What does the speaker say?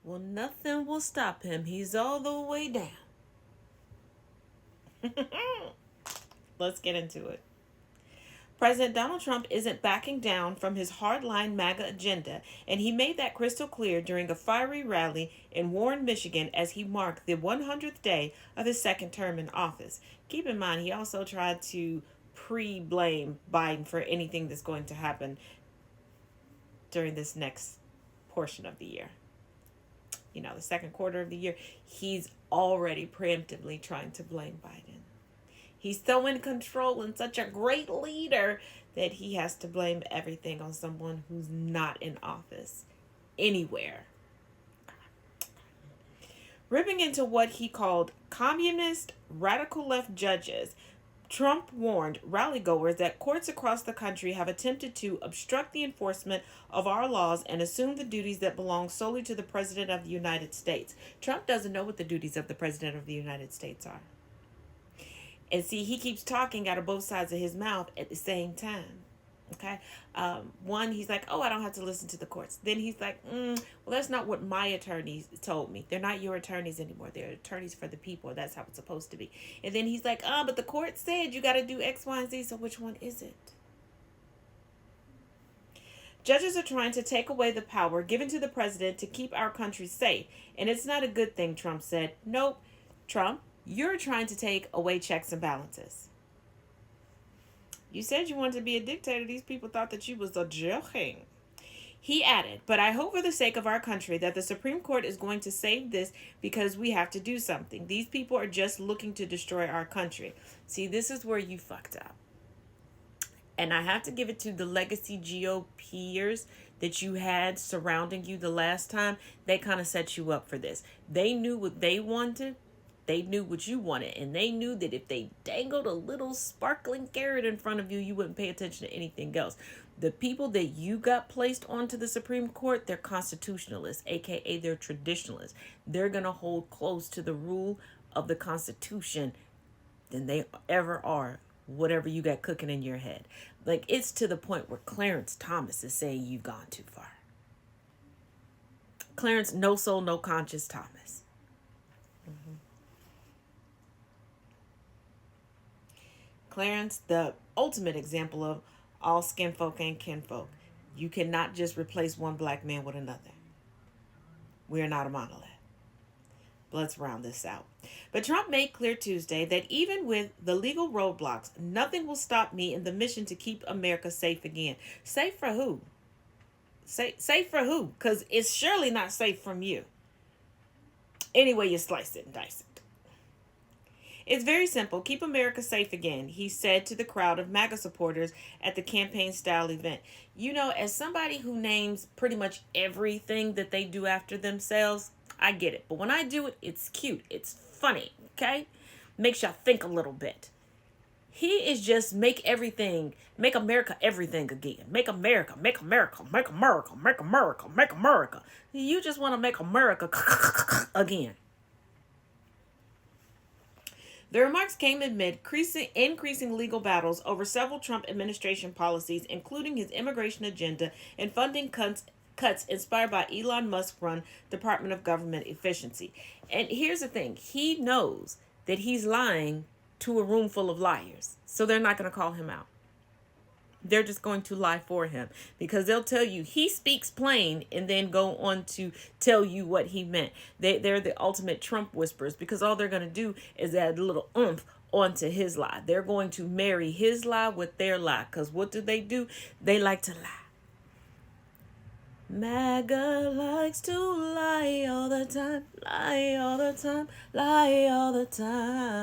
Well, nothing will stop him. He's all the way down. Let's get into it. President Donald Trump isn't backing down from his hardline MAGA agenda, and he made that crystal clear during a fiery rally in Warren, Michigan, as he marked the 100th day of his second term in office. Keep in mind, he also tried to pre blame Biden for anything that's going to happen during this next portion of the year. You know, the second quarter of the year, he's already preemptively trying to blame Biden. He's so in control and such a great leader that he has to blame everything on someone who's not in office anywhere. Ripping into what he called communist radical left judges, Trump warned rallygoers that courts across the country have attempted to obstruct the enforcement of our laws and assume the duties that belong solely to the President of the United States. Trump doesn't know what the duties of the President of the United States are. And see, he keeps talking out of both sides of his mouth at the same time. Okay. One, he's like, oh, I don't have to listen to the courts. Then he's like, well, that's not what my attorneys told me. They're not your attorneys anymore. They're attorneys for the people. That's how it's supposed to be. And then he's like, but the court said you got to do X, Y, and Z. So which one is it? Judges are trying to take away the power given to the president to keep our country safe. And it's not a good thing, Trump said. Nope, Trump, you're trying to take away checks and balances. You said you wanted to be a dictator. These people thought that you was a joking. He added, but I hope for the sake of our country that the Supreme Court is going to save this because we have to do something. These people are just looking to destroy our country. See, this is where you fucked up. And I have to give it to the legacy GOPers that you had surrounding you the last time. They kind of set you up for this. They knew what they wanted. They knew what you wanted, and they knew that if they dangled a little sparkling carrot in front of you, you wouldn't pay attention to anything else. The people that you got placed onto the Supreme Court, they're constitutionalists, aka they're traditionalists. They're going to hold close to the rule of the Constitution than they ever are, whatever you got cooking in your head. Like, it's to the point where Clarence Thomas is saying you've gone too far. Clarence, no soul, no conscience Thomas. Clarence, the ultimate example of all skin folk ain't kinfolk. You cannot just replace one black man with another. We are not a monolith. But let's round this out. But Trump made clear Tuesday that even with the legal roadblocks, nothing will stop me in the mission to keep America safe again. Safe for who? Safe for who? Because it's surely not safe from you. Anyway, you slice it and dice it. It's very simple. Keep America safe again, he said to the crowd of MAGA supporters at the campaign-style event. You know, as somebody who names pretty much everything that they do after themselves, I get it. But when I do it, it's cute. It's funny, okay? Makes y'all think a little bit. He is just make America everything again. Make America, make America, make America, make America, make America. You just want to make America again. The remarks came amid increasing legal battles over several Trump administration policies, including his immigration agenda and funding cuts inspired by Elon Musk-run Department of Government Efficiency. And here's the thing. He knows that he's lying to a room full of liars, so they're not going to call him out. They're just going to lie for him because they'll tell you he speaks plain and then go on to tell you what he meant. They're the ultimate Trump whisperers because all they're going to do is add a little oomph onto his lie. They're going to marry his lie with their lie because what do? They like to lie. MAGA likes to lie all the time, lie all the time, lie all the time.